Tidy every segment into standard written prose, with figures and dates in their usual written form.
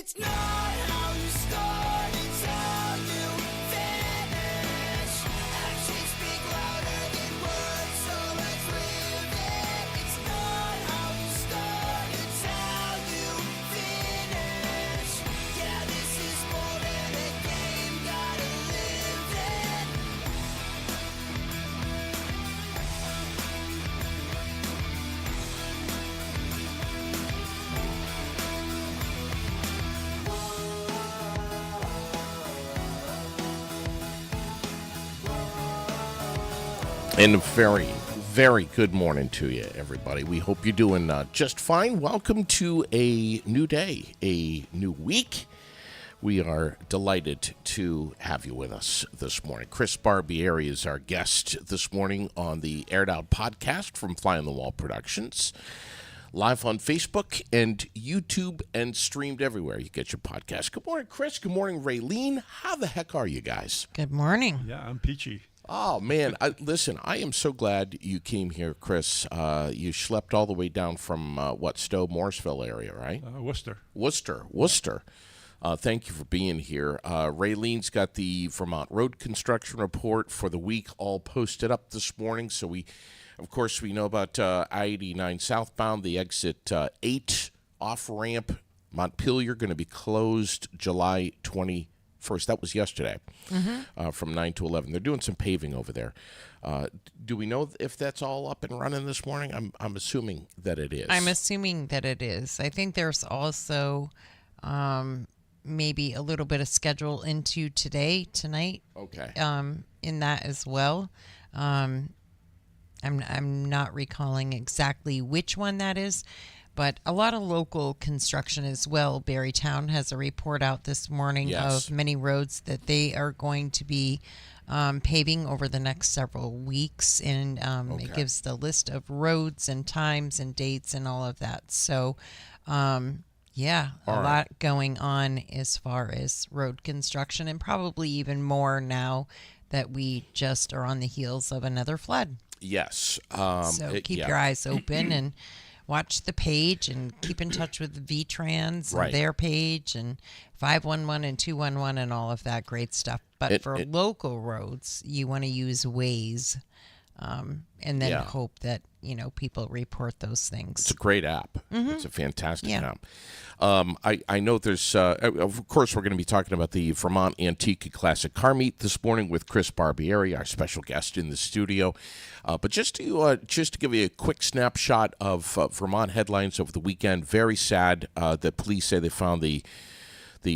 It's not how you start, it's how you finish. Actions speak louder than words, so let's live it. It's not how you start, it's how you finish. Yeah, this is more than a game, gotta live it. And a very, very good morning to you, everybody. We hope you're doing just fine. Welcome to a new day, a new week. We are delighted to have you with us this morning. Chris Barbieri is our guest this morning on the Aired Out podcast from Fly on the Wall Productions. Live on Facebook and YouTube and streamed everywhere you get your podcast. Good morning, Chris. Good morning, Raylene. How the heck are you guys? Good morning. Yeah, I'm peachy. Oh, man. Listen, I am so glad you came here, Chris. You schlepped all the way down from, Stowe, Morrisville area, right? Worcester. Worcester. Thank you for being here. Raylene's got the Vermont road construction report for the week all posted up this morning. So we know about I-89 southbound, the exit 8 off-ramp, Montpelier, going to be closed July 21st. That was yesterday, from 9 to 11. They're doing some paving over there. Do we know if that's all up and running this morning? I'm assuming that it is. I'm assuming that it is. I think there's also maybe a little bit of schedule into tonight. Okay. In that as well. I'm not recalling exactly which one that is, but a lot of local construction as well. Berrytown has a report out this morning of many roads that they are going to be paving over the next several weeks, and it gives the list of roads and times and dates and all of that. So, lot going on as far as road construction, and probably even more now that we just are on the heels of another flood. Yes. So keep your eyes open and watch the page and keep in touch with VTrans and their page and 511 and 211 and all of that great stuff. But for local roads, you want to use Waze and then hope that, people report those things. It's a great app. It's a fantastic app. I know there's, of course, we're going to be talking about the Vermont Antique Classic Car Meet this morning with Chris Barbieri, our special guest in the studio. But just to give you a quick snapshot of Vermont headlines over the weekend, very sad that police say they found the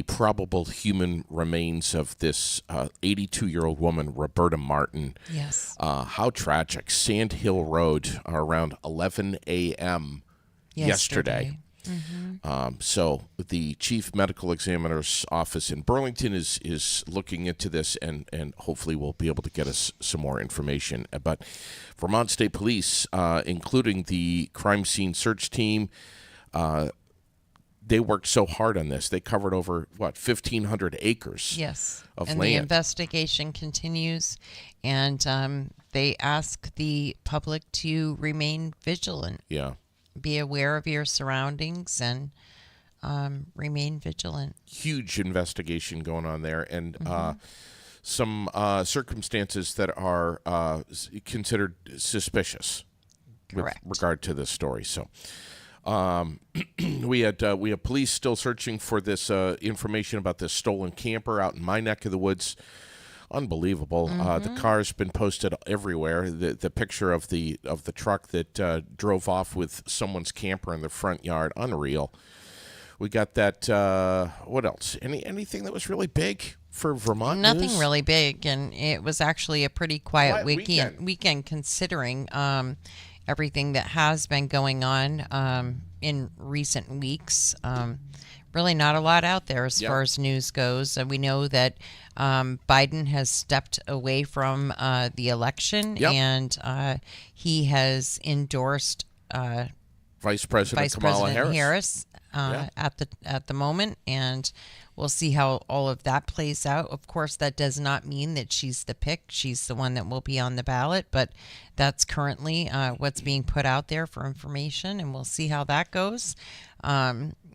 probable human remains of this 82-year-old woman, Roberta Martin. Yes. How tragic. Sand Hill Road around 11 a.m. yesterday. So the chief medical examiner's office in Burlington is looking into this and hopefully will be able to get us some more information. But Vermont State Police, including the crime scene search team, they worked so hard on this. They covered over, 1,500 acres of land. And the investigation continues, and they ask the public to remain vigilant. Yeah. Be aware of your surroundings and remain vigilant. Huge investigation going on there, and some circumstances that are considered suspicious. Correct. With regard to this story. So we have police still searching for this information about this stolen camper out in my neck of the woods. Unbelievable. The car's been posted everywhere. The picture of the truck that drove off with someone's camper in the front yard. Unreal. We got that. What else? Anything that was really big for Vermont? Nothing news? really big, and it was actually a pretty quiet weekend considering everything that has been going on in recent weeks. Really not a lot out there as far as news goes. And we know that Biden has stepped away from the election, and he has endorsed Vice President Kamala Harris at the moment, and we'll see how all of that plays out. Of course, that does not mean that she's the pick. She's the one that will be on the ballot, but that's currently what's being put out there for information, and we'll see how that goes.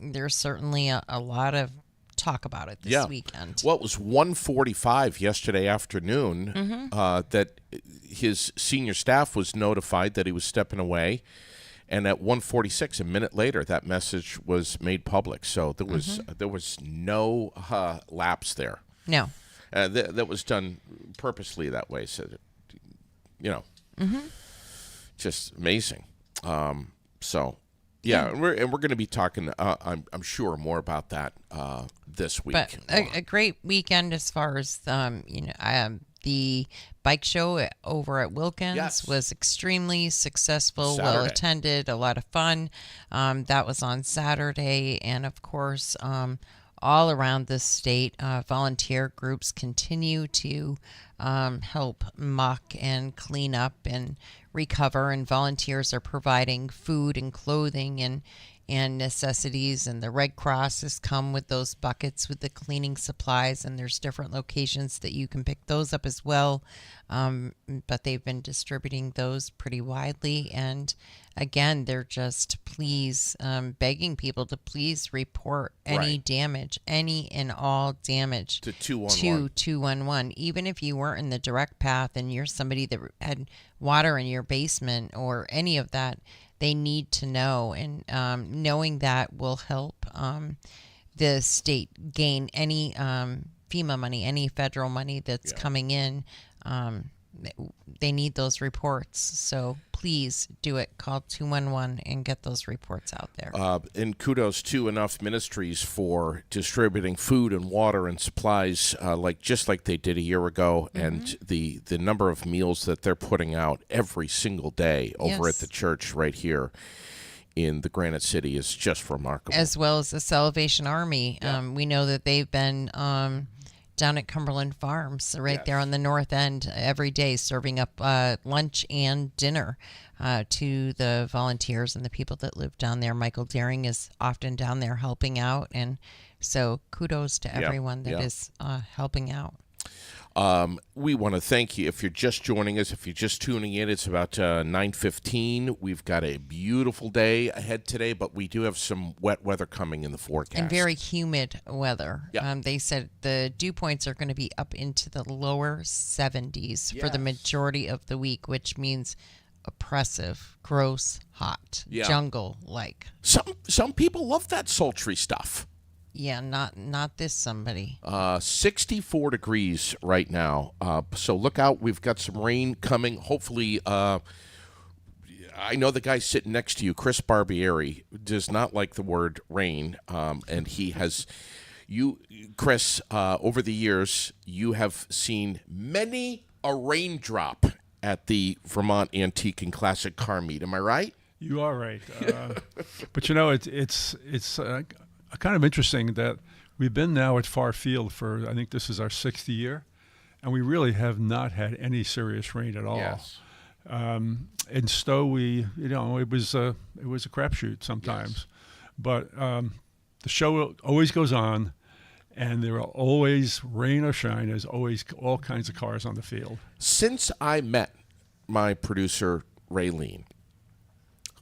There's certainly a lot of talk about it this weekend. Well, it was 1:45 yesterday afternoon that his senior staff was notified that he was stepping away. And at 1:46, a minute later, that message was made public. So there was no lapse there. No. That was done purposely that way. So, just amazing. And we're going to be talking, I'm sure, more about that this week. But a great weekend as far as the bike show over at Wilkins was extremely successful, well attended, a lot of fun. That was on Saturday, and of course, all around the state, volunteer groups continue to help muck and clean up and recover, and volunteers are providing food and clothing and necessities, and the Red Cross has come with those buckets with the cleaning supplies, and there's different locations that you can pick those up as well, but they've been distributing those pretty widely. And again, they're just begging people to please report any damage, any and all damage to 211. 211. Even if you weren't in the direct path and you're somebody that had water in your basement or any of that, they need to know, and knowing that will help the state gain any FEMA money, any federal money that's coming in. They need those reports, so please do it. Call 211 and get those reports out there. And kudos to Enough Ministries for distributing food and water and supplies just like they did a year ago, and the number of meals that they're putting out every single day over at the church right here in the Granite City is just remarkable. As well as the Salvation Army. We know that they've been down at Cumberland Farms, there on the north end, every day, serving up lunch and dinner to the volunteers and the people that live down there. Michael Daring is often down there helping out, and so kudos to everyone that is helping out. We want to thank you. If you're just joining us, if you're just tuning in, it's about 9:15. We've got a beautiful day ahead today, but we do have some wet weather coming in the forecast. And very humid weather. Yeah. They said the dew points are going to be up into the lower 70s for the majority of the week, which means oppressive, gross, hot, jungle-like. Some people love that sultry stuff. Yeah, not this somebody. 64 degrees right now. So look out. We've got some rain coming. Hopefully, I know the guy sitting next to you, Chris Barbieri, does not like the word rain. And he has, Chris, over the years, you have seen many a raindrop at the Vermont Antique and Classic Car Meet. Am I right? You are right. But it's kind of interesting that we've been now at Far Field for, I think this is our 6th year, and we really have not had any serious rain at all. Yes. In Stowe, it was a crapshoot sometimes, but the show always goes on, and there are always, rain or shine, there's always all kinds of cars on the field. Since I met my producer, Raylene,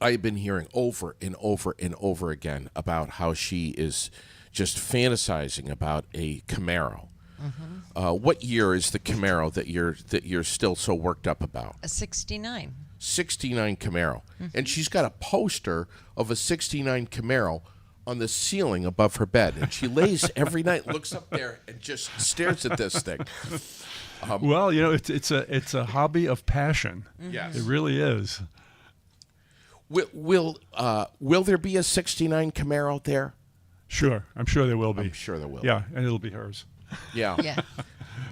I've been hearing over and over and over again about how she is just fantasizing about a Camaro. What year is the Camaro that you're still so worked up about? A 69. 69 Camaro. And she's got a poster of a 69 Camaro on the ceiling above her bed. And she lays every night, looks up there, and just stares at this thing. Well, it's a hobby of passion. Yes. It really is. Will there be a 69 Camaro there? Sure. I'm sure there will be. I'm sure there will. Yeah, and it'll be hers. Yeah. Yeah.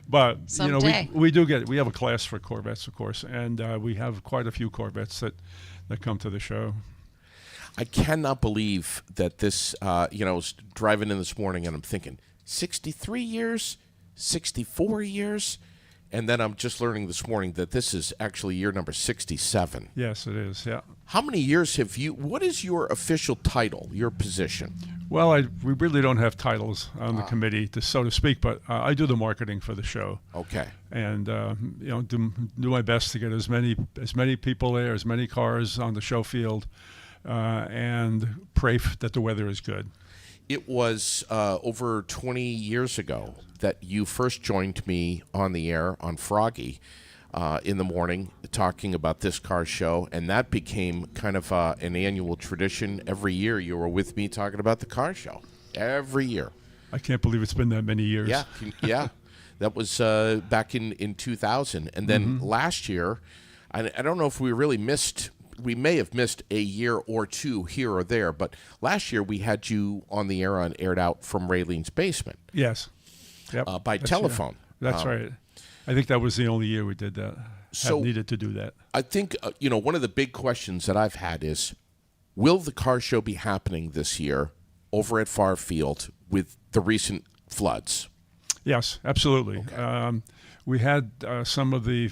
But, Someday. we have a class for Corvettes, of course, and we have quite a few Corvettes that come to the show. I cannot believe that this, I was driving in this morning and I'm thinking, 63 years, 64 years? And then I'm just learning this morning that this is actually year number 67. Yes, it is, yeah. How many years have you, what is your official title, your position? Well, we really don't have titles on the committee, so to speak, but I do the marketing for the show. Okay. And, do my best to get as many people there, as many cars on the show field, and pray that the weather is good. It was over 20 years ago that you first joined me on the air on Froggy in the morning talking about this car show, and that became kind of an annual tradition. Every year you were with me talking about the car show. Every year. I can't believe it's been that many years. Yeah, yeah. That was back in 2000. And then last year, I don't know if we really missed, we may have missed a year or two here or there, but last year we had you on the air on Aired Out from Raylene's Basement. Yes. Yep. By telephone. That's right. I think that was the only year we did that. Have needed to do that. I think, one of the big questions that I've had is, will the car show be happening this year over at Farfield with the recent floods? Yes, absolutely. Okay. We had some of the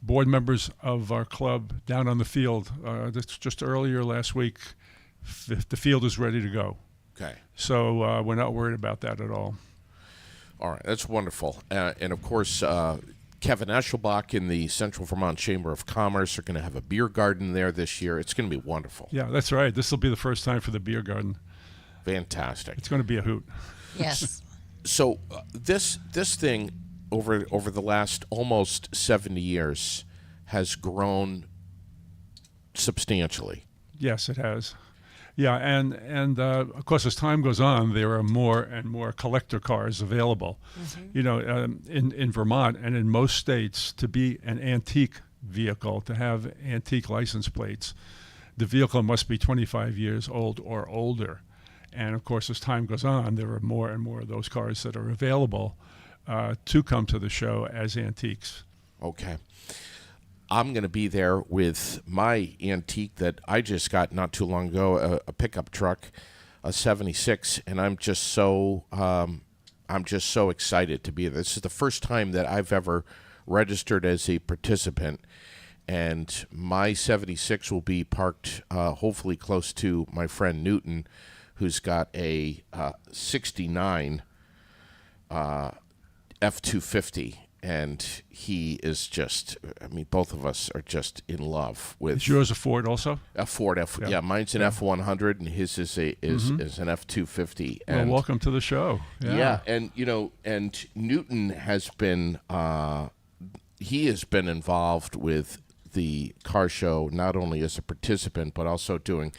board members of our club down on the field just earlier last week. The field is ready to go. Okay. So we're not worried about that at all. All right, that's wonderful. And, of course, Kevin Eschelbach in the Central Vermont Chamber of Commerce are going to have a beer garden there this year. It's going to be wonderful. Yeah, that's right. This will be the first time for the beer garden. Fantastic. It's going to be a hoot. Yes. So this thing over the last almost 70 years has grown substantially. Yes, it has. Yeah, and of course, as time goes on, there are more and more collector cars available. In Vermont and in most states, to be an antique vehicle, to have antique license plates, the vehicle must be 25 years old or older. And of course, as time goes on, there are more and more of those cars that are available to come to the show as antiques. Okay. I'm going to be there with my antique that I just got not too long ago, a pickup truck, a 76, and I'm just so excited to be there. This is the first time that I've ever registered as a participant, and my 76 will be parked hopefully close to my friend Newton, who's got a 69 F-250. And he is just, both of us are just in love with. Is yours a Ford also? A Ford yeah, mine's an F-100, and his is an F-250. Well, welcome to the show. Yeah, and and Newton has been, he has been involved with the car show not only as a participant but also doing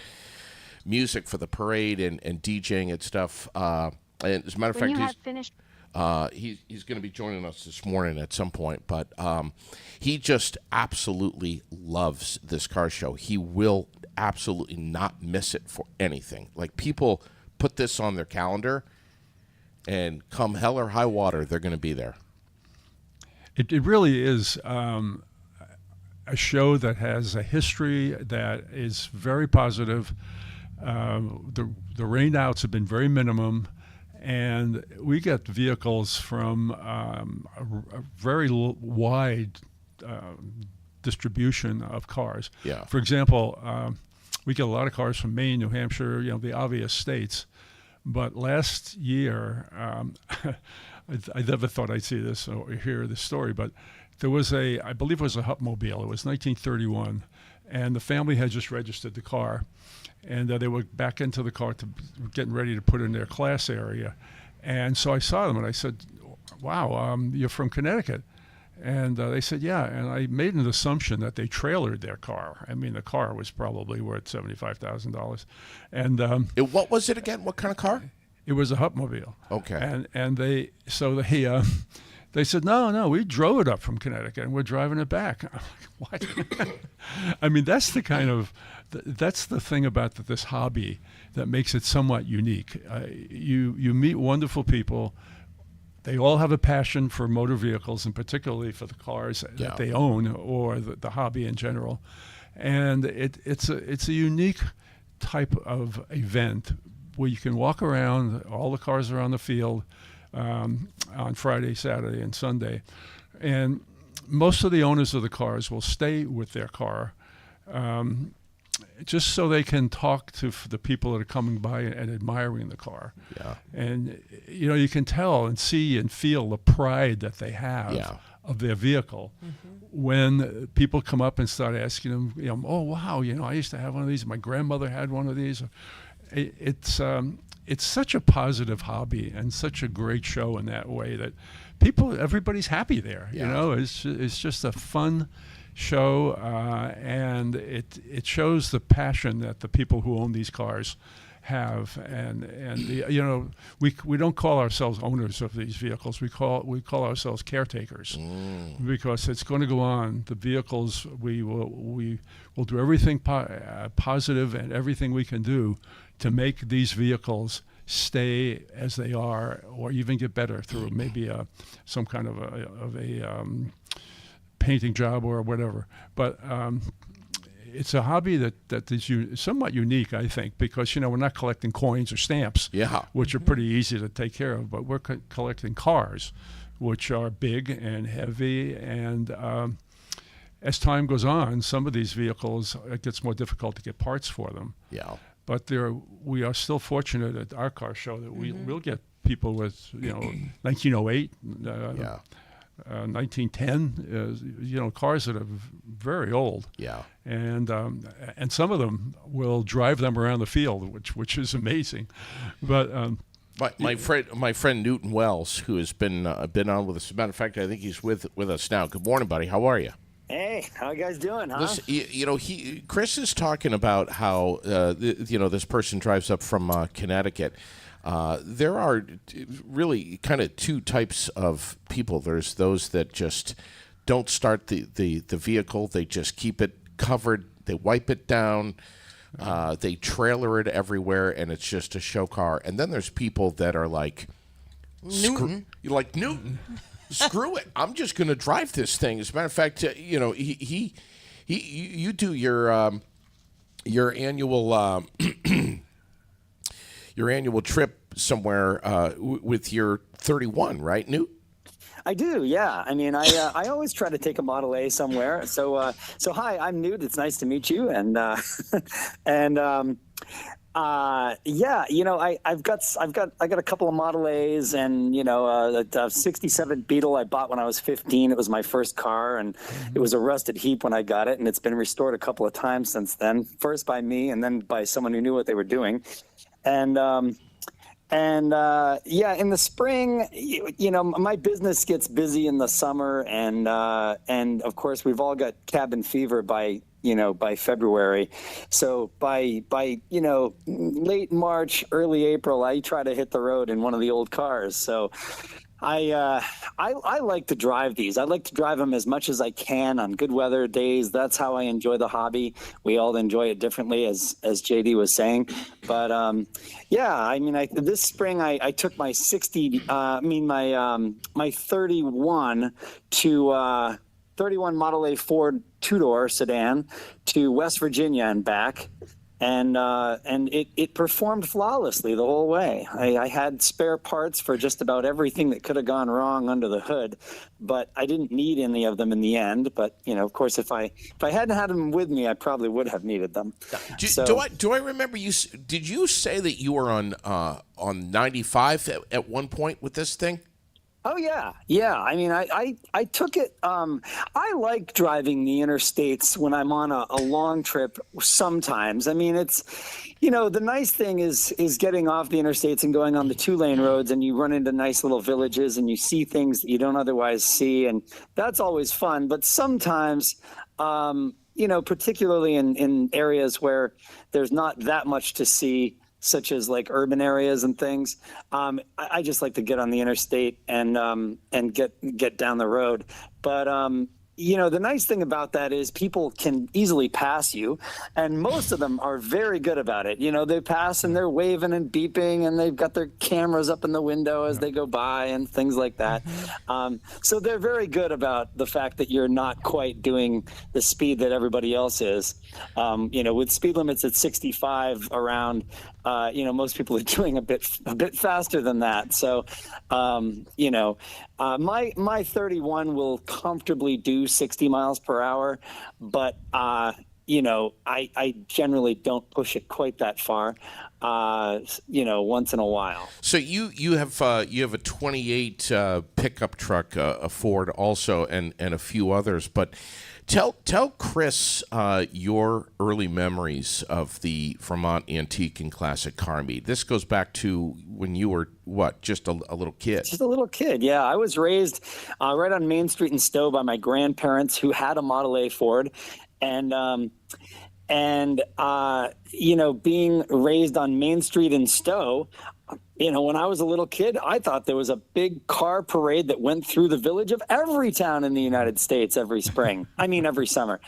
music for the parade and DJing and stuff. And as a matter of fact, he's going to be joining us this morning at some point, but he just absolutely loves this car show. He will absolutely not miss it for anything. Like, people put this on their calendar, and come hell or high water, they're going to be there. It really is a show that has a history that is very positive. The rainouts have been very minimum. And we get vehicles from a very wide distribution of cars. Yeah. For example, we get a lot of cars from Maine, New Hampshire, the obvious states. But last year, I never thought I'd see this or hear this story, but there was I believe it was a Hupmobile. It was 1931, and the family had just registered the car. And they were back into the car getting ready to put in their class area. And so I saw them and I said, wow, you're from Connecticut. And they said, yeah. And I made an assumption that they trailered their car. The car was probably worth $75,000. And what was it again? What kind of car? It was a Hupmobile. Okay. And they said, no, we drove it up from Connecticut and we're driving it back. I'm like, what? That's the thing about this hobby that makes it somewhat unique. You meet wonderful people. They all have a passion for motor vehicles, and particularly for the cars that they own or the hobby in general. And it's a unique type of event where you can walk around. All the cars are on the field on Friday, Saturday, and Sunday. And most of the owners of the cars will stay with their car just so they can talk to the people that are coming by and admiring the car. Yeah. And, you can tell and see and feel the pride that they have of their vehicle when people come up and start asking them, oh, wow, I used to have one of these. My grandmother had one of these. It's it's such a positive hobby and such a great show in that way that everybody's happy there. Yeah. You know, it's just a fun show, and it shows the passion that the people who own these cars have, and you know, we don't call ourselves owners of these vehicles. We call ourselves caretakers, because it's going to go on. The vehicles, we will do everything positive and everything we can do to make these vehicles stay as they are, or even get better through maybe some kind of a painting job or whatever. But it's a hobby that is somewhat unique, I think, because, you know, we're not collecting coins or stamps, which are pretty easy to take care of, but we're collecting cars, which are big and heavy, and as time goes on, some of these vehicles, it gets more difficult to get parts for them. Yeah. But we are still fortunate at our car show that we will get people with, you know, 1908, 1910, you know, cars that are very old. Yeah. And some of them will drive them around the field, which is amazing. But my friend Newton Wells, who has been on with us. As a matter of fact, I think he's with us now. Good morning, buddy. How are you? Hey, how you guys doing, huh? Listen, you know, Chris is talking about how you know, this person drives up from Connecticut. There are really kind of two types of people. There's those that just don't start the vehicle. They just keep it covered. They wipe it down. They trailer it everywhere, and it's just a show car. And then there's people that are like Newton. Like Newton. Screw it! I'm just going to drive this thing. As a matter of fact, you know, you do your annual your annual trip somewhere with your 31, right, Newt? I do, yeah. I mean, I always try to take a Model A somewhere. So hi, I'm Newt. It's nice to meet you. And yeah, you know, I got a couple of Model A's, and, you know, a 67 Beetle I bought when I was 15. It was my first car, and it was a rusted heap when I got it, and it's been restored a couple of times since then. First by me, and then by someone who knew what they were doing. And yeah, in the spring, you know, my business gets busy in the summer, and of course we've all got cabin fever by February. So by you know, late March, early April, I try to hit the road in one of the old cars. So I like to drive these. I like to drive them as much as I can on good weather days. That's how I enjoy the hobby. We all enjoy it differently, as JD was saying. But yeah, I mean, this spring I took my my 31 to 31 Model A Ford two-door sedan to West Virginia and back. And it performed flawlessly the whole way. I had spare parts for just about everything that could have gone wrong under the hood, but I didn't need any of them in the end. But, you know, of course, if I hadn't had them with me, I probably would have needed them. Do I remember you? Did you say that you were on 95 at one point with this thing? Oh, yeah. Yeah. I mean, I took it. I like driving the interstates when I'm on a long trip sometimes. I mean, it's, you know, the nice thing is getting off the interstates and going on the 2-lane roads, and you run into nice little villages and you see things that you don't otherwise see. And that's always fun. But sometimes, you know, particularly in areas where there's not that much to see, such as like urban areas and things, I just like to get on the interstate and get down the road. But you know, the nice thing about that is people can easily pass you, and most of them are very good about it. You know, they pass and they're waving and beeping, and they've got their cameras up in the window as they go by and things like that. So they're very good about the fact that you're not quite doing the speed that everybody else is. You know, with speed limits at 65 around, you know, most people are doing a bit faster than that. So, you know, my 31 will comfortably do 60 miles per hour, but you know, I generally don't push it quite that far. You know, once in a while. So you have a 28 pickup truck, a Ford also, and a few others. But Tell Chris your early memories of the Vermont Antique and Classic Car Meet. This goes back to when you were just a little kid. Just a little kid, yeah. I was raised right on Main Street in Stowe by my grandparents who had a Model A Ford, and being raised on Main Street in Stowe, when I was a little kid, I thought there was a big car parade that went through the village of every town in the United States every spring. I mean, every summer,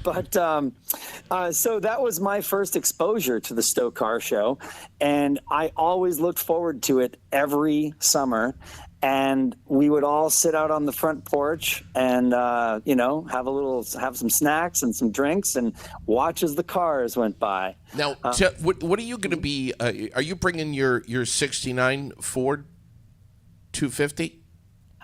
But so that was my first exposure to the Stowe Car Show, and I always looked forward to it every summer. And we would all sit out on the front porch and, have some snacks and some drinks and watch as the cars went by. Now, what are you going to be? Are you bringing your '69 Ford 250?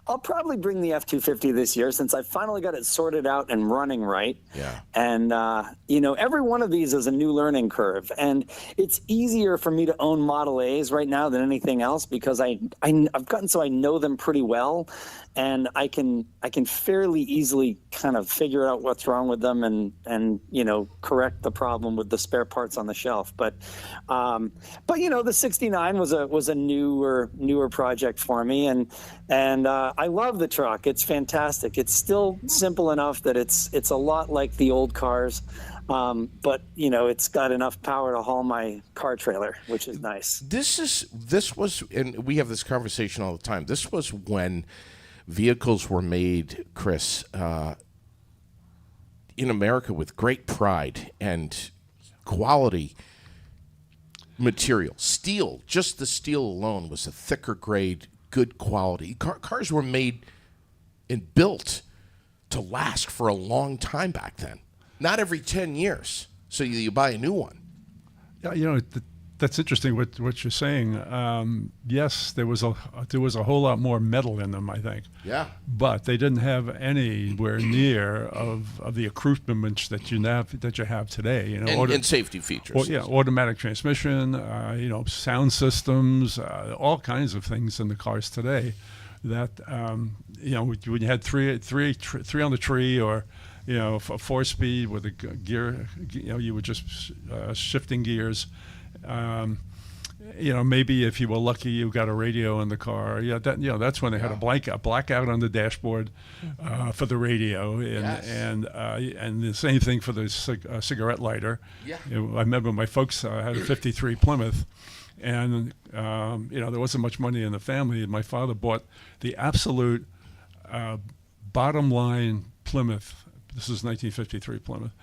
I'll probably bring the F-250 this year since I finally got it sorted out and running right. Yeah. And, every one of these is a new learning curve. And it's easier for me to own Model A's right now than anything else because I've gotten so I know them pretty well. And I can fairly easily kind of figure out what's wrong with them and correct the problem with the spare parts on the shelf. But the '69 was a newer project for me, and I love the truck. It's fantastic. It's still simple enough that it's a lot like the old cars. But it's got enough power to haul my car trailer, which is nice. This was, and we have this conversation all the time. This was when vehicles were made, Chris, in America with great pride and quality material. Steel, just the steel alone was a thicker grade, good quality. Cars were made and built to last for a long time back then. Not every 10 years. So you buy a new one. Yeah, that's interesting what you're saying. Yes, there was a whole lot more metal in them, I think. Yeah. But they didn't have anywhere near of the accoutrements that you have today. And safety features. Automatic transmission, sound systems, all kinds of things in the cars today. That when you had three on the tree, or a 4-speed with a gear, you were just shifting gears. Maybe if you were lucky, you got a radio in the car. That's when they had a blackout on the dashboard for the radio, and the same thing for the cigarette lighter. Yeah. I remember my folks had a '53 Plymouth, and there wasn't much money in the family, and my father bought the absolute bottom line Plymouth. This is 1953 Plymouth,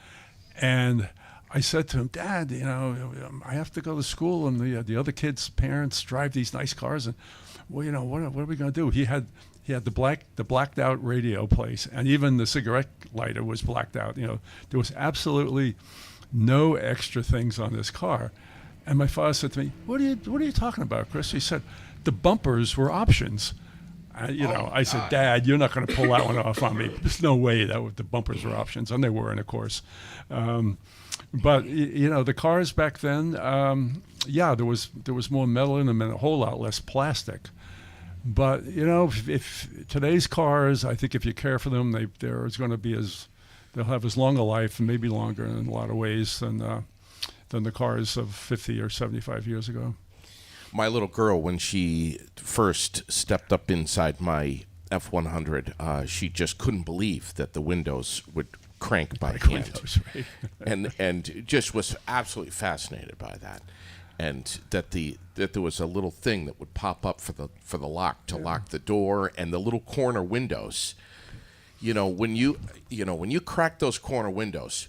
and I said to him, Dad, I have to go to school, and the other kids' parents drive these nice cars, and what are we going to do? He had the blacked out radio place, and even the cigarette lighter was blacked out. There was absolutely no extra things on this car. And my father said to me, "What are you talking about, Chris?" He said, "The bumpers were options." I said, "Dad, you're not going to pull that one off on me. There's no way that the bumpers were options," and they weren't, of course. But the cars back then, there was more metal in them and a whole lot less plastic. But if today's cars, I think if you care for them, they'll have as long a life, and maybe longer in a lot of ways than the cars of 50 or 75 years ago. My little girl, when she first stepped up inside my F-100, she just couldn't believe that the windows would crank by hand. Windows, right. and just was absolutely fascinated by that, and that there was a little thing that would pop up for the lock to lock the door, and the little corner windows. When you crack those corner windows,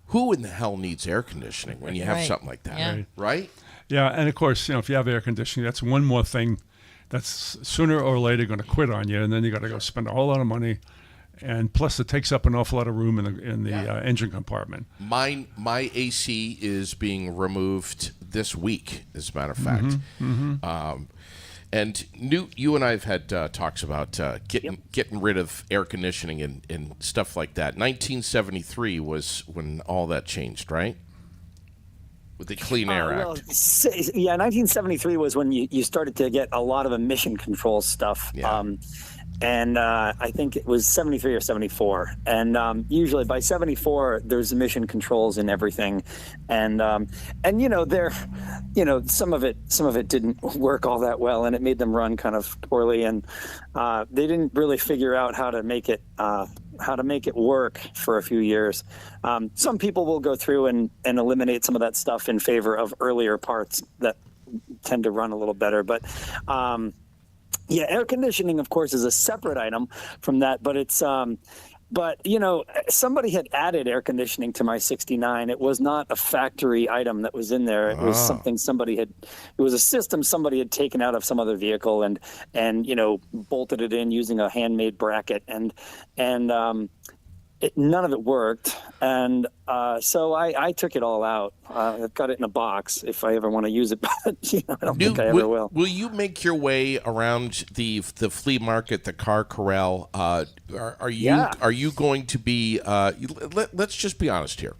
who in the hell needs air conditioning when you have something like that? Yeah. Right? Yeah, and of course, if you have air conditioning, that's one more thing that's sooner or later going to quit on you, and then you got to go spend a whole lot of money, and plus it takes up an awful lot of room in the engine compartment. My AC is being removed this week, as a matter of fact. And you and I have had talks about getting rid of air conditioning and stuff like that. 1973 was when all that changed, right? With the Clean Air Act. 1973 was when you started to get a lot of emission control stuff. Yeah. and I think it was 73 or 74. And usually by 74, there's emission controls in everything, and some of it didn't work all that well, and it made them run kind of poorly, and they didn't really figure out how to make it work for a few years. Some people will go through and eliminate some of that stuff in favor of earlier parts that tend to run a little better, but. Air conditioning, of course, is a separate item from that, but it's, somebody had added air conditioning to my 69. It was not a factory item that was in there. It was something it was a system somebody had taken out of some other vehicle and bolted it in using a handmade bracket, and none of it worked, and so I took it all out. I've got it in a box if I ever want to use it, but I don't think I ever will. Will you make your way around the flea market, the car corral? Are you going to be? Let's just be honest here.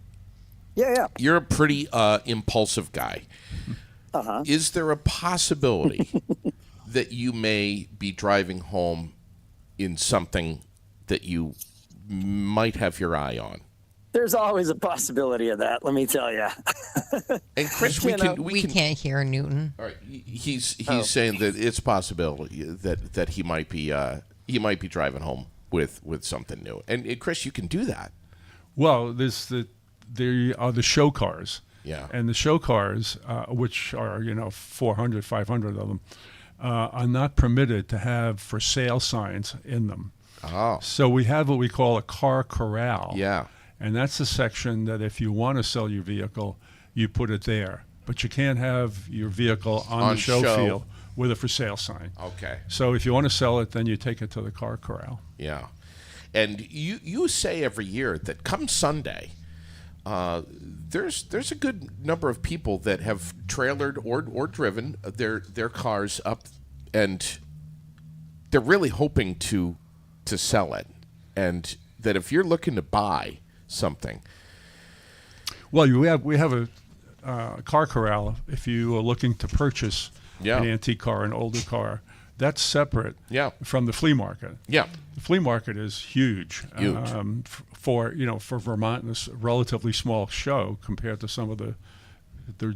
Yeah. You're a pretty impulsive guy. Uh-huh. Is there a possibility that you may be driving home in something that you might have your eye on? There's always a possibility of that, let me tell you. And Chris, we can't hear Newton. All right, he's saying that it's possibility that he might be driving home with something new. And Chris, you can do that. Well, there are the show cars. Yeah. And the show cars, which are 400, 500 of them, are not permitted to have for sale signs in them. Oh. So we have what we call a car corral. Yeah. And that's the section that if you want to sell your vehicle, you put it there. But you can't have your vehicle on the show field with a for sale sign. Okay. So if you want to sell it, then you take it to the car corral. Yeah. And you say every year that come Sunday, there's a good number of people that have trailered or driven their cars up, and they're really hoping to sell it, and that if you're looking to buy something, well, we have a car corral. If you are looking to purchase an antique car, an older car, that's separate from the flea market. Yeah, the flea market is huge. For Vermont, and this relatively small show compared to some of the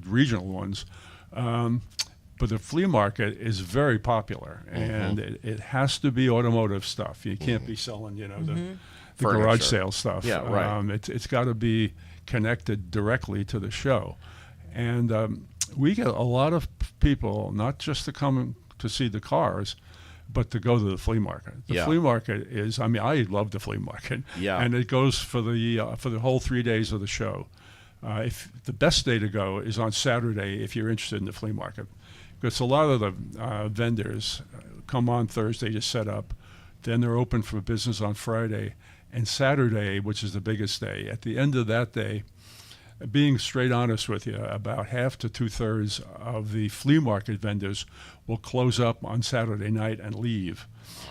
regional ones. But the flea market is very popular, and it has to be automotive stuff. You can't be selling, the garage sale stuff. Yeah, right. It's got to be connected directly to the show. And we get a lot of people, not just to come to see the cars, but to go to the flea market. The flea market is, I love the flea market. Yeah. And it goes for the whole 3 days of the show. If the best day to go is on Saturday if you're interested in the flea market. Because a lot of the vendors come on Thursday to set up, then they're open for business on Friday, and Saturday, which is the biggest day. At the end of that day, being straight honest with you, about half to 2/3 of the flea market vendors will close up on Saturday night and leave.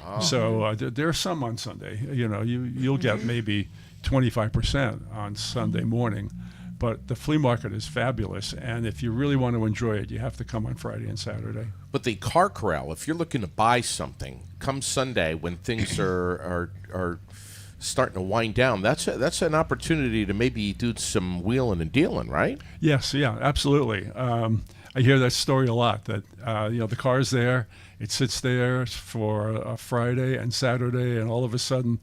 Oh. So there are some on Sunday. You'll get maybe 25% on Sunday morning. But the flea market is fabulous, and if you really want to enjoy it, you have to come on Friday and Saturday. But the car corral, if you're looking to buy something, come Sunday when things are starting to wind down, that's an opportunity to maybe do some wheeling and dealing, right? Yes, yeah, absolutely. I hear that story a lot. That the car's there, it sits there for a Friday and Saturday, and all of a sudden,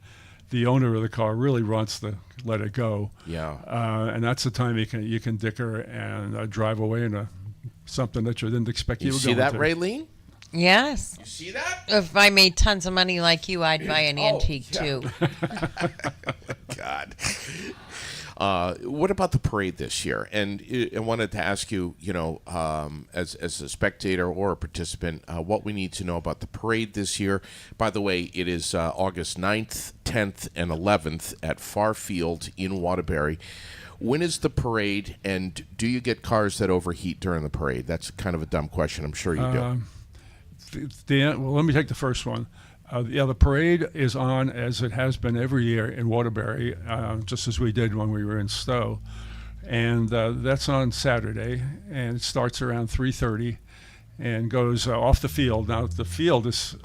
the owner of the car really wants to let it go. Yeah. And that's the time you can dicker and drive away in something that you didn't expect you were going to. You see that, Raylene? Yes. You see that? If I made tons of money like you, I'd buy an antique too. God. What about the parade this year? And I wanted to ask you, as a spectator or a participant, what we need to know about the parade this year. By the way, it is August 9th, 10th, and 11th at Farfield in Waterbury. When is the parade, and do you get cars that overheat during the parade? That's kind of a dumb question. I'm sure you do. Well, let me take the first one. The parade is on, as it has been every year in Waterbury, just as we did when we were in Stowe. And that's on Saturday, and it starts around 3:30 and goes off the field. Now, the field is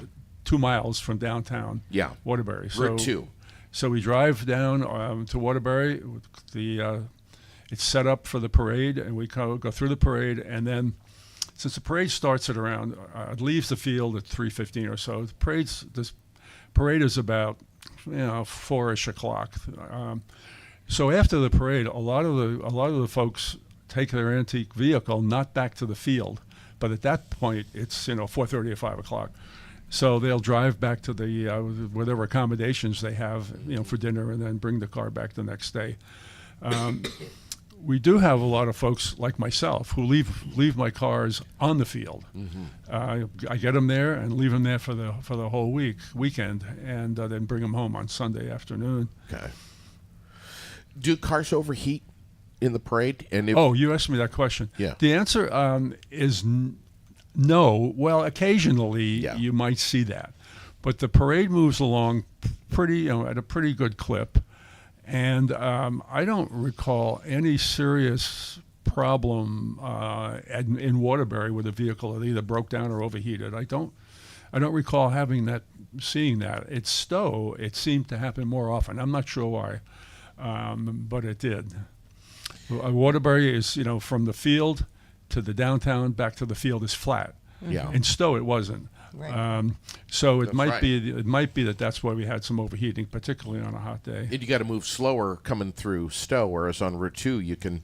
2 miles from downtown Yeah. Waterbury. Route 2. So we drive down to Waterbury. It's set up for the parade, and we go through the parade, and then since the parade starts at around leaves the field at 3:15 or so. This parade is about 4ish o'clock. So after the parade, a lot of the folks take their antique vehicle not back to the field, but at that point it's 4:30 or 5 o'clock. So they'll drive back to the whatever accommodations they have for dinner, and then bring the car back the next day. We do have a lot of folks like myself who leave my cars on the field. Mm-hmm. I get them there and leave them there for the whole weekend, and then bring them home on Sunday afternoon. Okay. Do cars overheat in the parade? And You asked me that question. Yeah. The answer is no. Well, occasionally you might see that, but the parade moves along at a pretty good clip. And I don't recall any serious problem in Waterbury with a vehicle that either broke down or overheated. I don't recall seeing that. At Stowe, it seemed to happen more often. I'm not sure why, but it did. Waterbury is, from the field to the downtown back to the field is flat. Yeah. In Stowe, it wasn't. Right. So it might right. be that's why we had some overheating, particularly on a hot day. And you got to move slower coming through Stowe, whereas on Route 2 you can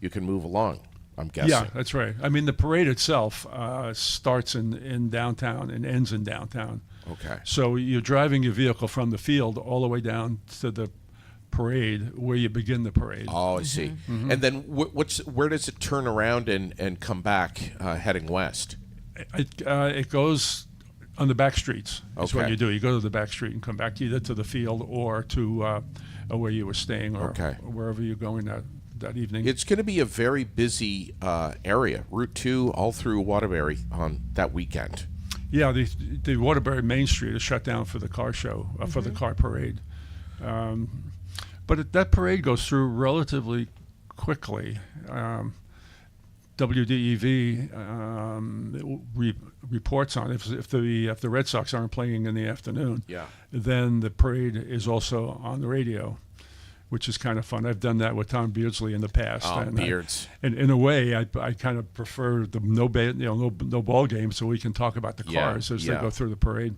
move along, I'm guessing. Yeah, that's right. I mean, the parade itself starts in downtown and ends in downtown. Okay. So you're driving your vehicle from the field all the way down to the parade where you begin the parade. Oh, I see. Mm-hmm. And then where does it turn around and come back heading west? It goes on the back streets. That's Okay. what you do. You go to the back street and come back either to the field or to where you were staying, or wherever you're going that evening. It's going to be a very busy area, Route 2 all through Waterbury on that weekend. Yeah, the Waterbury Main Street is shut down for the car show, for the car parade. But that parade goes through relatively quickly. WDEV reports on if the Red Sox aren't playing in the afternoon, then the parade is also on the radio, which is kind of fun. I've done that with Tom Beardsley in the past. Oh, and Beards! And in a way, I kind of prefer the no ball game, so we can talk about the cars as they go through the parade.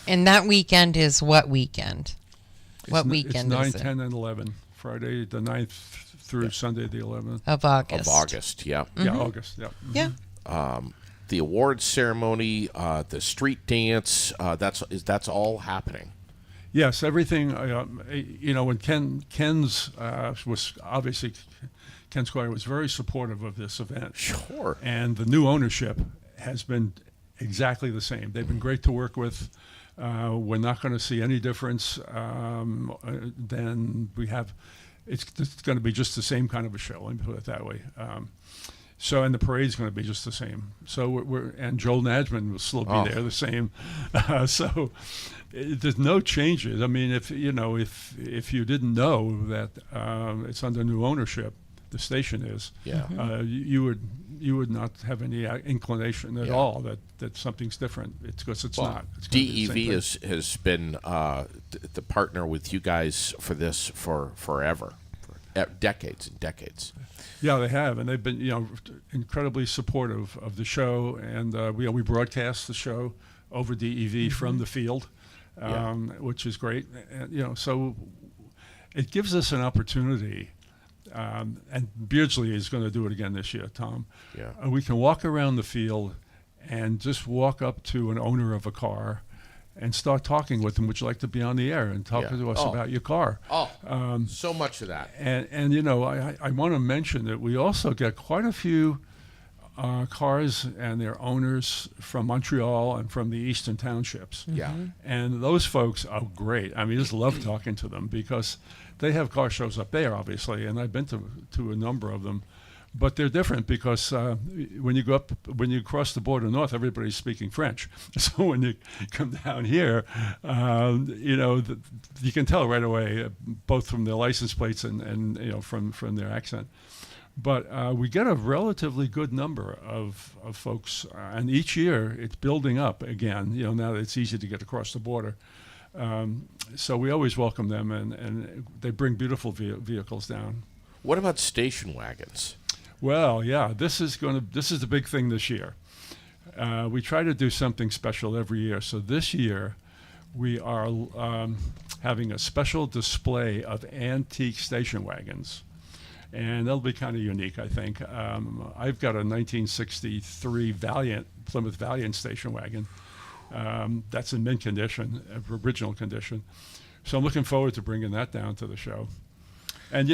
And that weekend is what weekend? What weekend it's 9, is it? 10, and 11. Friday the 9th through Sunday the 11th. Of August. Of August, yeah. Mm-hmm. Yeah, August, yeah. Yeah. The awards ceremony, the street dance, that's all happening. Yes, everything. When Ken's was obviously Ken Squire was very supportive of this event. Sure. And the new ownership has been exactly the same. They've been great to work with. We're not going to see any difference than we have. It's going to be just the same kind of a show. Let me put it that way. And the parade's going to be just the same. So and Joel Nadgman will still be there, the same. So there's no changes. I mean, if you didn't know that it's under new ownership, the station is. Yeah. You would not have any inclination at all that something's different. It's because it's not. It's DEV has been the partner with you guys for this for forever, decades and decades. Yeah, they have, and they've been incredibly supportive of the show, and we broadcast the show over DEV from the field, which is great. And, so it gives us an opportunity. And Beardsley is going to do it again this year, Tom. Yeah. We can walk around the field and just walk up to an owner of a car and start talking with them. Would you like to be on the air and talk to us about your car? So much of that. And I want to mention that we also get quite a few cars and their owners from Montreal and from the eastern townships. Yeah. And those folks are great. I mean, just love talking to them because they have car shows up there, obviously, and I've been to a number of them. But they're different because when you cross the border north, everybody's speaking French. So when you come down here, you can tell right away, both from their license plates and from their accent. But we get a relatively good number of folks, and each year it's building up again. Now that it's easy to get across the border, so we always welcome them, and they bring beautiful vehicles down. What about station wagons? Well, yeah, this is the big thing this year. We try to do something special every year. So this year, we are having a special display of antique station wagons. And that'll be kind of unique, I think. I've got a 1963 Plymouth Valiant station wagon. That's in mint condition, original condition. So I'm looking forward to bringing that down to the show. And,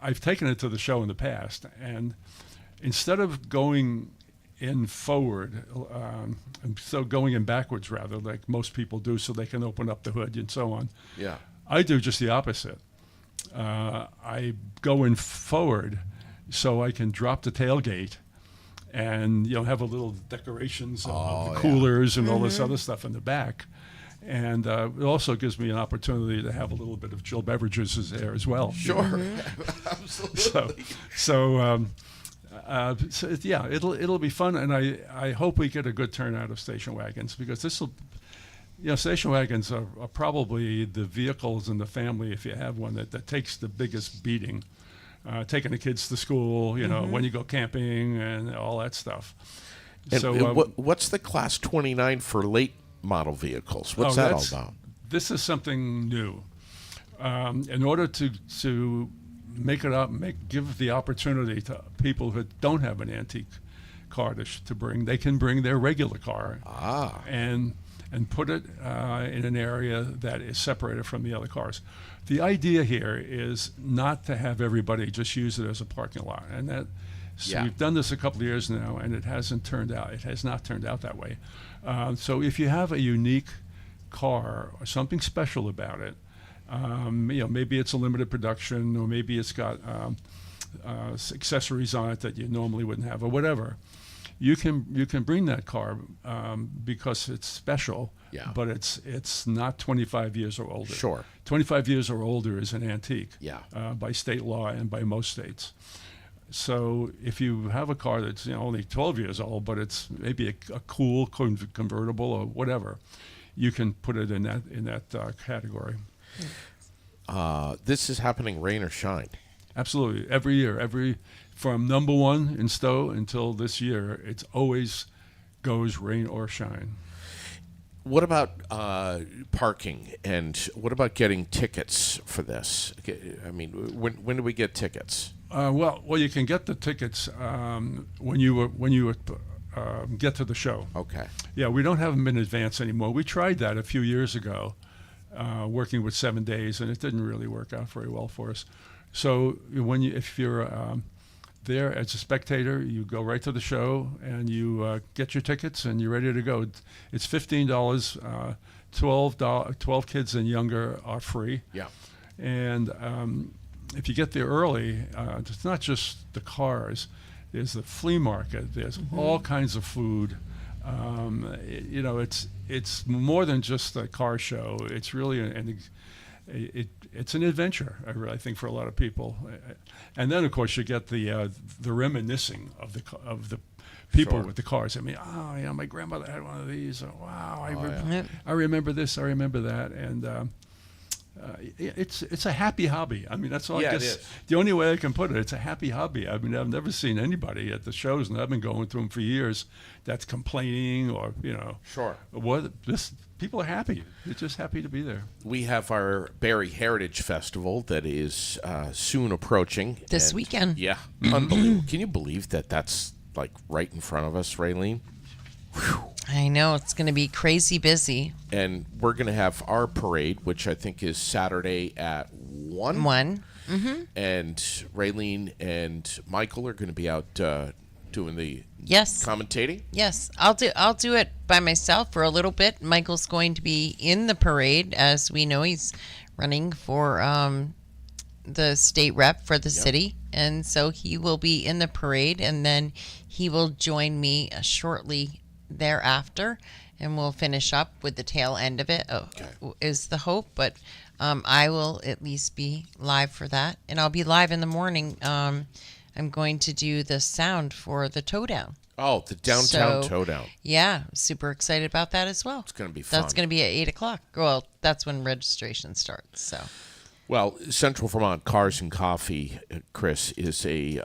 I've taken it to the show in the past. And instead of going in forward, so going in backwards, rather, like most people do, so they can open up the hood and so on. Yeah. I do just the opposite. I go in forward so I can drop the tailgate and have a little decorations of the coolers and all this other stuff in the back. And it also gives me an opportunity to have a little bit of chilled beverages there as well. Sure. Absolutely. It'll be fun, and I hope we get a good turnout of station wagons, because station wagons are probably the vehicles in the family, if you have one, that takes the biggest beating. Taking the kids to school, when you go camping and all that stuff. And So what's the Class 29 for late model vehicles? What's that all about? This is something new. In order to make it up, give the opportunity to people who don't have an antique car to bring, they can bring their regular car and put it in an area that is separated from the other cars. The idea here is not to have everybody just use it as a parking lot, and we've done this a couple of years now, and it has not turned out that way. So if you have a unique car or something special about it, maybe it's a limited production, or maybe it's got accessories on it that you normally wouldn't have, or whatever. You can bring that car because it's special, but it's not 25 years or older. Sure. 25 years or older is an antique by state law and by most states. So if you have a car that's only 12 years old, but it's maybe a cool convertible or whatever, you can put it in that category. This is happening rain or shine. Absolutely. Every year, from number one in Stowe until this year, it's always goes rain or shine. What about parking, and what about getting tickets for this? I mean, when do we get tickets? Well, you can get the tickets when you get to the show. Okay. Yeah, we don't have them in advance anymore. We tried that a few years ago, working with 7 days, and it didn't really work out very well for us. So if you're there as a spectator, you go right to the show and you get your tickets and you're ready to go. It's $15. 12 kids and younger are free. Yeah. And if you get there early, it's not just the cars. There's the flea market. There's all kinds of food. It's more than just a car show. It's really it's an adventure, I think, for a lot of people. And then, of course, you get the reminiscing of the people with the cars. I mean, my grandmother had one of these. Oh, wow, I remember this. I remember that. And it's a happy hobby. I mean, that's all. I guess it is. The only way I can put it. It's a happy hobby. I mean, I've never seen anybody at the shows, and I've been going to them for years, that's complaining or Sure. People are happy. They're just happy to be there. We have our Barrie Heritage Festival that is soon approaching. This weekend. Yeah, unbelievable. Can you believe that that's like right in front of us, Raylene? Whew. I know, it's going to be crazy busy. And we're going to have our parade, which I think is Saturday at 1. 1. Mm-hmm. And Raylene and Michael are going to be out doing the commentating. Yes, I'll do it by myself for a little bit. Michael's going to be in the parade, as we know he's running for the state rep for the city, and so he will be in the parade, and then he will join me shortly thereafter, and we'll finish up with the tail end of it. Is the hope, but I will at least be live for that, and I'll be live in the morning. I'm going to do the sound for the Towdown. Oh, the downtown So- Towdown. Yeah, super excited about that as well. It's going to be fun. That's going to be at 8 o'clock. Well, that's when registration starts. So Well, Central Vermont Cars and Coffee, Chris, is a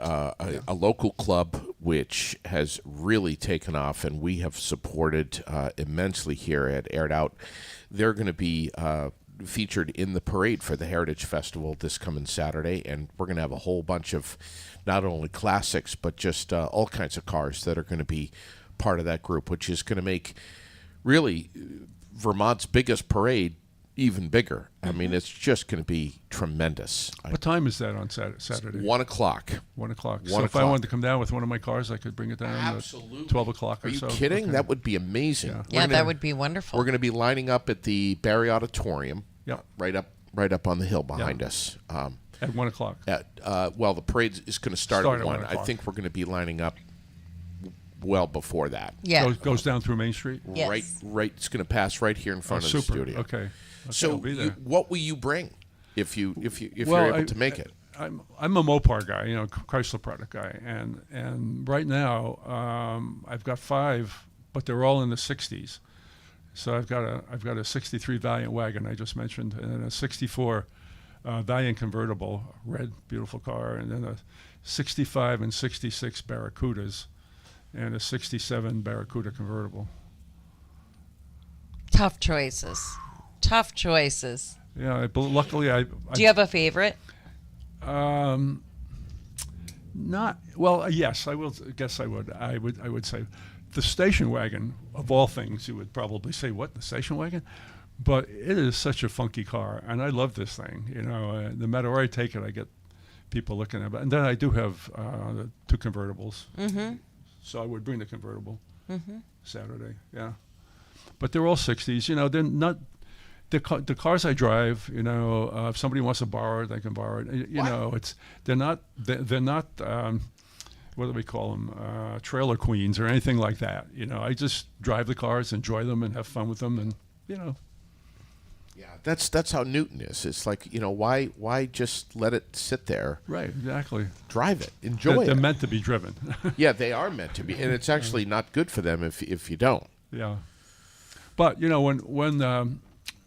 local club which has really taken off, and we have supported immensely here at Aired Out. They're going to be featured in the parade for the Heritage Festival this coming Saturday, and we're going to have a whole bunch of not only classics, but just all kinds of cars that are going to be part of that group, which is going to make really Vermont's biggest parade even bigger. I mean, it's just going to be tremendous. What time is that on Saturday? 1 o'clock. 1 o'clock. 1 So if I o'clock. wanted to come down with one of my cars, I could bring it down Absolutely. at 12 o'clock Are or you so. kidding? Okay. That would be amazing. Yeah. yeah, that would be wonderful. We're going to be lining up at the Barry Auditorium, Yep. right up on the hill behind us. At 1 o'clock. Well, the parade is going to start Start at at 1. 1 I o'clock. think we're going to be lining up well before that. yeah. Goes down through Main Street. Yes. Right. It's going to pass right here in front of the Super. studio. Okay. So, I'll be there. what will you bring if you're Well, able to make it? I'm a Mopar guy, Chrysler product guy, and right now I've got 5, but they're all in the 60s. So I've got a 63 Valiant wagon I just mentioned, and then a 64 Valiant convertible, red, beautiful car, and then a 65 and 66 Barracudas, and a 67 Barracuda convertible. Tough choices. Tough choices. Yeah, luckily I Do you have a favorite? Not well. Yes, I will. Guess I would. I would say the station wagon of all things. You would probably say, "What, the station wagon?" But it is such a funky car, and I love this thing. No matter where I take it, I get people looking at it. And then I do have the 2 convertibles. Mm-hmm. So I would bring the convertible Saturday. Yeah, but they're all 60s. They're not. The cars I drive, if somebody wants to borrow it, they can borrow it. They're not what do we call them, trailer queens or anything like that. I just drive the cars, enjoy them, and have fun with them, and Yeah, that's how Newton is. It's like, why just let it sit there? Right, exactly. Drive it, enjoy They're it. meant to be driven. Yeah, they are meant to be, and it's actually not good for them if you don't. Yeah, but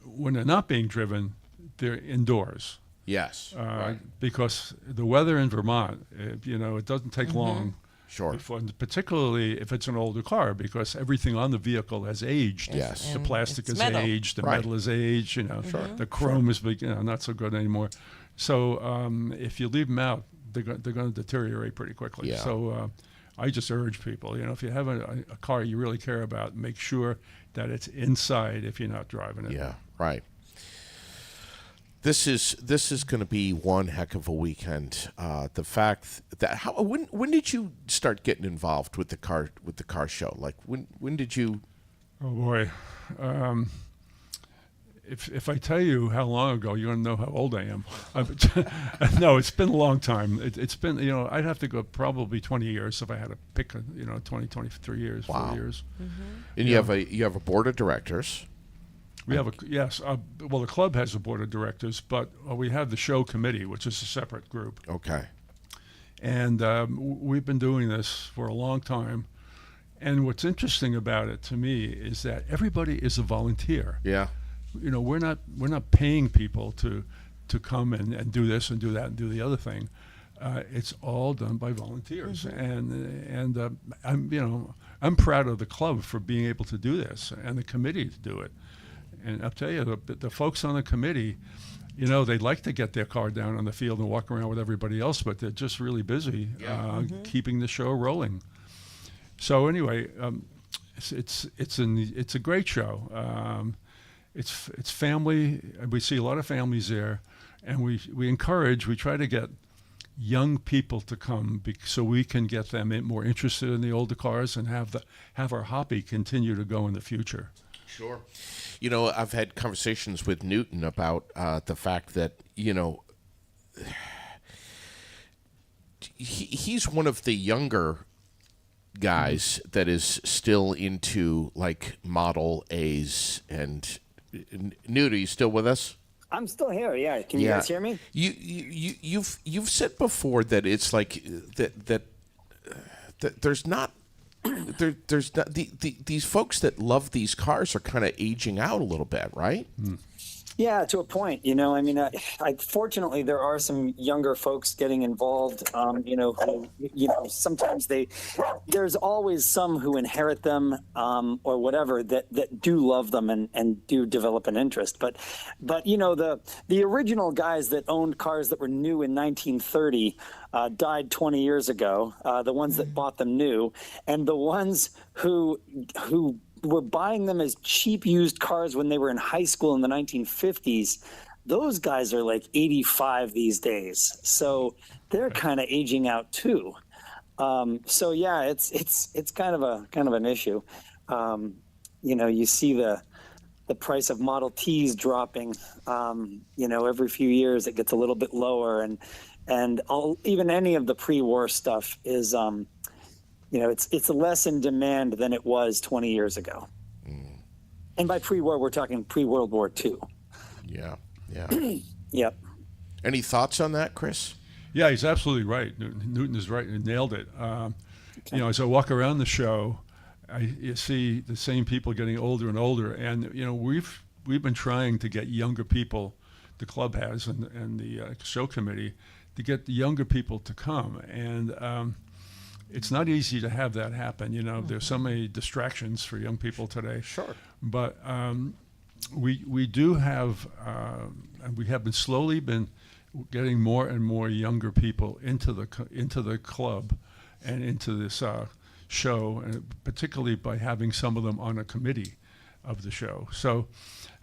when they're not being driven, they're indoors. Yes, right. Because the weather in Vermont, it doesn't take long. Sure. Particularly if it's an older car, because everything on the vehicle has aged. Yes. The And plastic it's is metal. aged, the Right. metal is aged. The chrome is not so good anymore. So if you leave them out, they're going to deteriorate pretty quickly. Yeah. So I just urge people, if you have a car you really care about, make sure that it's inside if you're not driving it. Yeah, right. This is going to be one heck of a weekend. The fact that when did you start getting involved with the car show? Like when did you? Oh boy. If I tell you how long ago, you're going to know how old I am. No, it's been a long time. It's been, I'd have to go probably 20 years if I had to pick, 20, 23 years, Wow. 4 years. And you have a board of directors. We have yes. Well, the club has a board of directors, but we have the show committee, which is a separate group. Okay. And we've been doing this for a long time. And what's interesting about it to me is that everybody is a volunteer. Yeah. We're not paying people to come and do this and do that and do the other thing. It's all done by volunteers, and I'm proud of the club for being able to do this and the committee to do it. And I'll tell you, the folks on the committee, they'd like to get their car down on the field and walk around with everybody else, but they're just really busy keeping the show rolling. So anyway, it's a great show. It's family. We see a lot of families there, and we try to get young people to come so we can get them more interested in the older cars and have our hobby continue to go in the future. Sure. I've had conversations with Newton about the fact that, he's one of the younger guys that is still into like Model A's. And Newt, are you still with us? I'm still here. Yeah. Can you guys hear me? You've said before that it's like that there's not there's not these folks that love these cars are kind of aging out a little bit, right? Yeah, to a point. I mean, fortunately there are some younger folks getting involved. Who, sometimes there's always some who inherit them or whatever that do love them and do develop an interest. But the original guys that owned cars that were new in 1930 died 20 years ago. The ones that bought them new, and the ones who were buying them as cheap used cars when they were in high school in the 1950s, those guys are like 85 these days. So they're kind of aging out too. So yeah, it's kind of an issue. You see the price of Model Ts dropping. Every few years it gets a little bit lower, and even any of the pre-war stuff is it's less in demand than it was 20 years ago. And by pre-war, we're talking pre-World War II. Yeah. Yep. Any thoughts on that, Chris? Yeah, he's absolutely right. Newton is right. He nailed it. As I walk around the show, you see the same people getting older and older. And, we've been trying to get younger people, the club has and the show committee, to get the younger people to come. And it's not easy to have that happen. There's so many distractions for young people today. Sure. But we do have, and we have been slowly getting more and more younger people into the club and into this show, and particularly by having some of them on a committee of the show. So,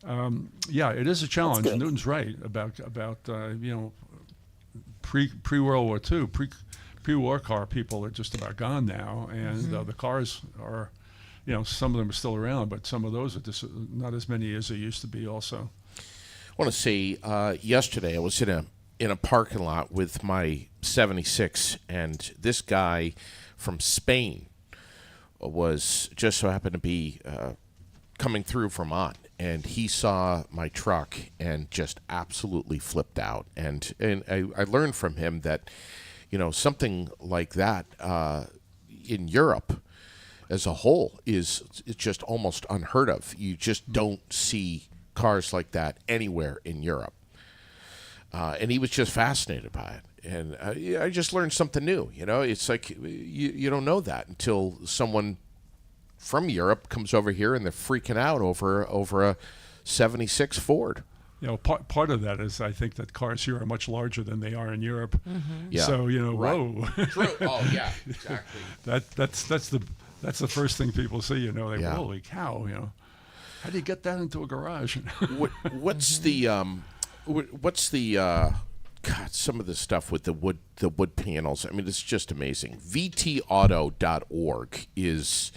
it is a challenge. Newton's right about pre-World War II, pre-war car people are just about gone now, and the cars are, some of them are still around, but some of those are just not as many as there used to be also. I want to say yesterday I was in a parking lot with my 76, and this guy from Spain was just so happened to be coming through Vermont, and he saw my truck and just absolutely flipped out. And I learned from him that something like that in Europe as a whole it's just almost unheard of. You just don't see cars like that anywhere in Europe. And he was just fascinated by it. And I just learned something new. It's like you don't know that until someone from Europe comes over here and they're freaking out over a 76 Ford. Part of that is I think that cars here are much larger than they are in Europe. Yeah. So right. Whoa. True. Oh yeah, exactly. that's the first thing people see. Holy cow. How do you get that into a garage? What's the some of the stuff with the wood panels? I mean, it's just amazing. VTauto.org is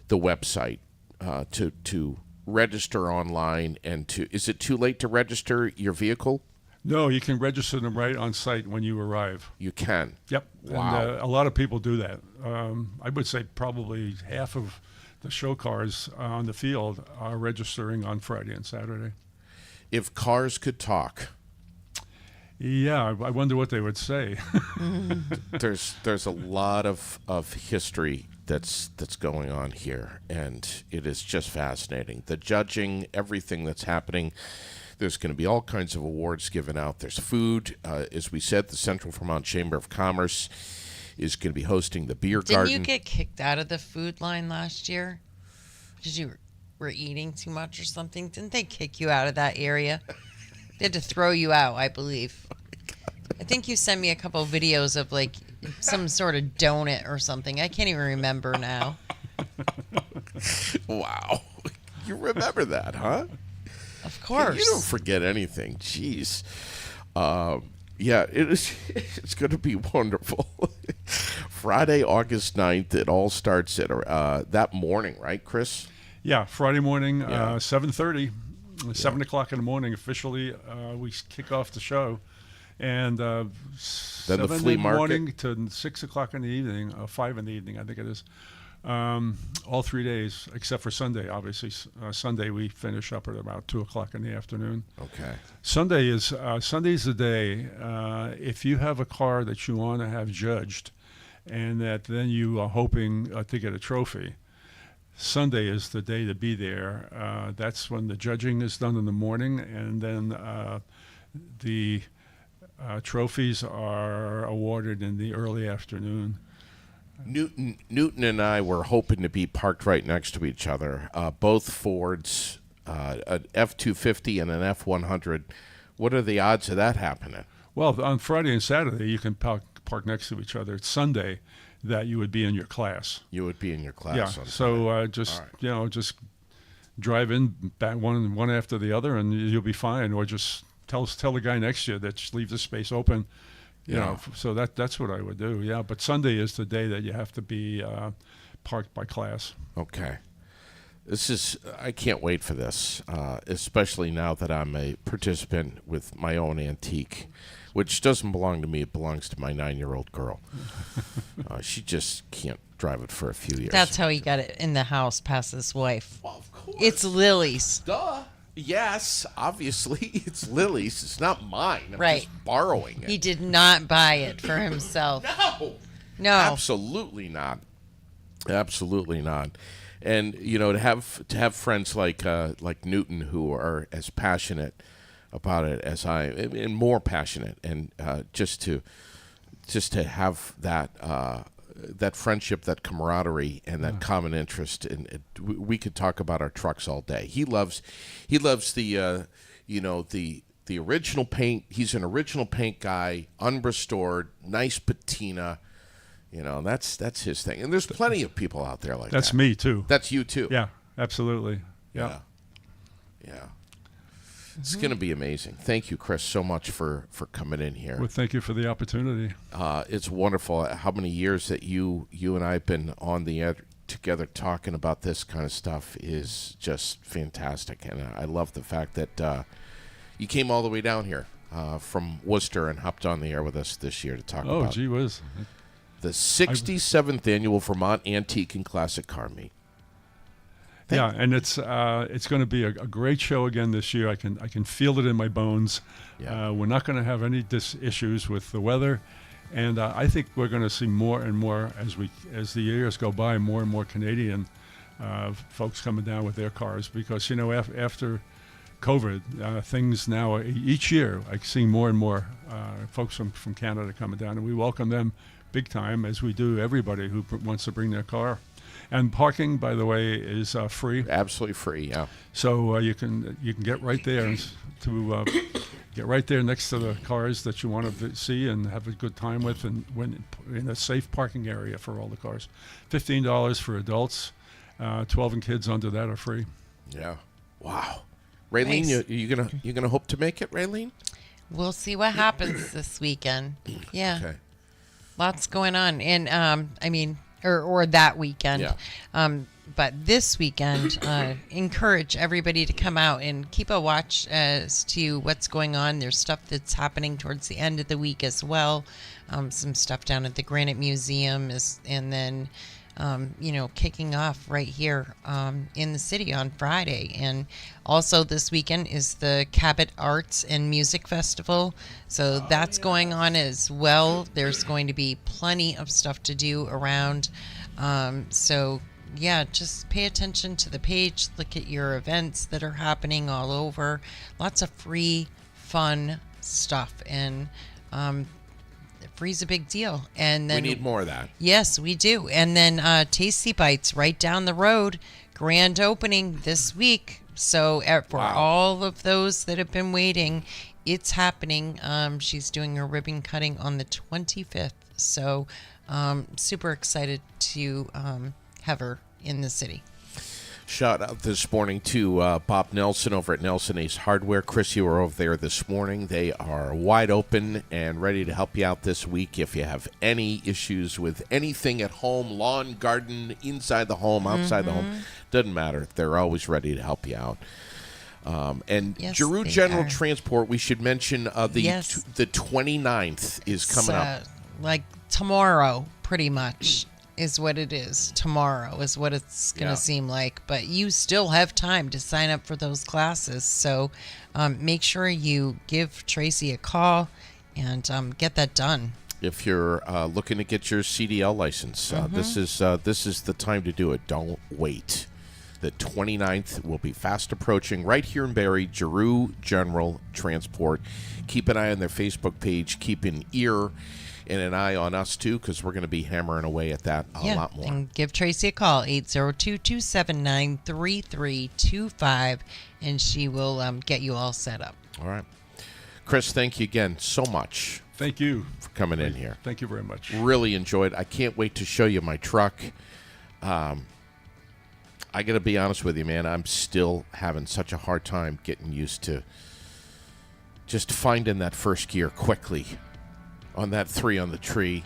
the website to register online, and is it too late to register your vehicle? No, you can register them right on site when you arrive. You can. Yep. Wow. And a lot of people do that. I would say probably half of the show cars on the field are registering on Friday and Saturday. If cars could talk. Yeah, I wonder what they would say. There's a lot of history that's going on here, and it is just fascinating. The judging, everything that's happening. There's going to be all kinds of awards given out. There's food. As we said, the Central Vermont Chamber of Commerce is going to be hosting the beer garden. Didn't you get kicked out of the food line last year because you were eating too much or something? Didn't they kick you out of that area? They had to throw you out, I believe. I think you sent me a couple of videos of like some sort of donut or something. I can't even remember now. Wow. You remember that, huh? Of course. You don't forget anything. Jeez. Yeah, it's going to be wonderful. Friday, August 9th, it all starts at that morning, right, Chris? Yeah, Friday morning, 7:30. 7 o'clock in the morning, officially, we kick off the show. And then the flea in the market. morning to 6 o'clock in the evening, 5 in the evening, I think it is. All 3 days, except for Sunday, obviously. Sunday we finish up at about 2 o'clock in the afternoon. Okay. Sunday's the day. If you have a car that you want to have judged, and that then you are hoping to get a trophy, Sunday is the day to be there. That's when the judging is done in the morning, and then the trophies are awarded in the early afternoon. Newton and I were hoping to be parked right next to each other. Both Fords, an F-250 and an F-100. What are the odds of that happening? Well, on Friday and Saturday, you can park next to each other. It's Sunday that you would be in your class. You would be in your class. Yeah. On So Sunday. just drive in back one after the other, and you'll be fine. Or just tell the guy next to you that just leave the space open. So that's what I would do. Yeah. But Sunday is the day that you have to be parked by class. Okay. I can't wait for this, especially now that I'm a participant with my own antique, which doesn't belong to me. It belongs to my 9-year-old girl. She just can't drive it for a few years. That's how he got it in the house past his wife. Well, of course. It's Lily's. Duh. Yes, obviously it's Lily's. It's not mine. I'm Right. just borrowing it. He did not buy it for himself. No. No. Absolutely not. Absolutely not. And to have friends like Newton who are as passionate about it as I, and more passionate, and just to have that friendship, that camaraderie, and that common interest, and we could talk about our trucks all day. He loves the the original paint. He's an original paint guy, unrestored, nice patina. That's his thing. And there's plenty of people out there like that. That's me too. That's you too. Yeah, absolutely. Yeah. It's going to be amazing. Thank you, Chris, so much for coming in here. Well, thank you for the opportunity. It's wonderful how many years that you and I have been on the air together talking about this kind of stuff is just fantastic. And I love the fact that you came all the way down here from Worcester and hopped on the air with us this year to talk about Oh, gee whiz. the 67th annual Vermont Antique and Classic Car Meet. Yeah, and it's going to be a great show again this year. I can feel it in my bones. Yeah. We're not going to have any issues with the weather, and I think we're going to see more and more as the years go by, more and more Canadian folks coming down with their cars, because after COVID, things now each year I see more and more folks from Canada coming down, and we welcome them big time, as we do everybody who wants to bring their car. And parking, by the way, is free. Absolutely free, yeah. So you can get right there get right there next to the cars that you want to see and have a good time with, and when in a safe parking area for all the cars. $15 for adults, 12 and kids under that are free. Yeah. Wow. Raylene, Nice. you gonna hope to make it, Raylene? We'll see what happens this weekend. Yeah. Okay. Lots going on. And or that weekend. Yeah. But this weekend, encourage everybody to come out and keep a watch as to what's going on. There's stuff that's happening towards the end of the week as well. Some stuff down at the Granite Museum and then kicking off right here in the city on Friday. And also this weekend is the Cabot Arts and Music Festival. So that's going on as well. There's going to be plenty of stuff to do around. Just pay attention to the page. Look at your events that are happening all over. Lots of free, fun stuff. And free's a big deal. And then We need more of that. Yes, we do. And then Tasty Bites right down the road. Grand opening this week. So for all of those that have been waiting, it's happening. She's doing her ribbon cutting on the 25th. So super excited to have her in the city. Shout out this morning to Bob Nelson over at Nelson Ace Hardware. Chris, you were over there this morning. They are wide open and ready to help you out this week. If you have any issues with anything at home, lawn, garden, inside the home, outside the home, doesn't matter. They're always ready to help you out. And Yes, Giroux they General are. Transport, we should mention the Yes. the 29th is coming up. Like tomorrow, pretty much. is what it is. Tomorrow is what it's going to Yeah. seem like. But you still have time to sign up for those classes. So make sure you give Tracy a call and get that done. If you're looking to get your CDL license, this is the time to do it. Don't wait. The 29th will be fast approaching right here in Barrie, Giroux General Transport. Keep an eye on their Facebook page. Keep an ear and an eye on us, too, because we're going to be hammering away at that a lot more. And give Tracy a call, 802-279-3325, and she will get you all set up. All right. Chris, thank you again so much Thank you. for coming in here. Thank you very much. Really enjoyed. I can't wait to show you my truck. I got to be honest with you, man. I'm still having such a hard time getting used to just finding that first gear quickly on that 3 on the tree.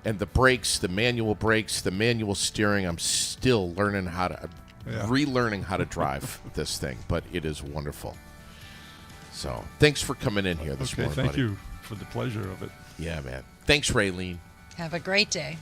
And the brakes, the manual steering, I'm still learning how to, relearning how to drive this thing. But it is wonderful. So thanks for coming in here this morning, Thank buddy. you for the pleasure of it. Yeah, man. Thanks, Raylene. Have a great day.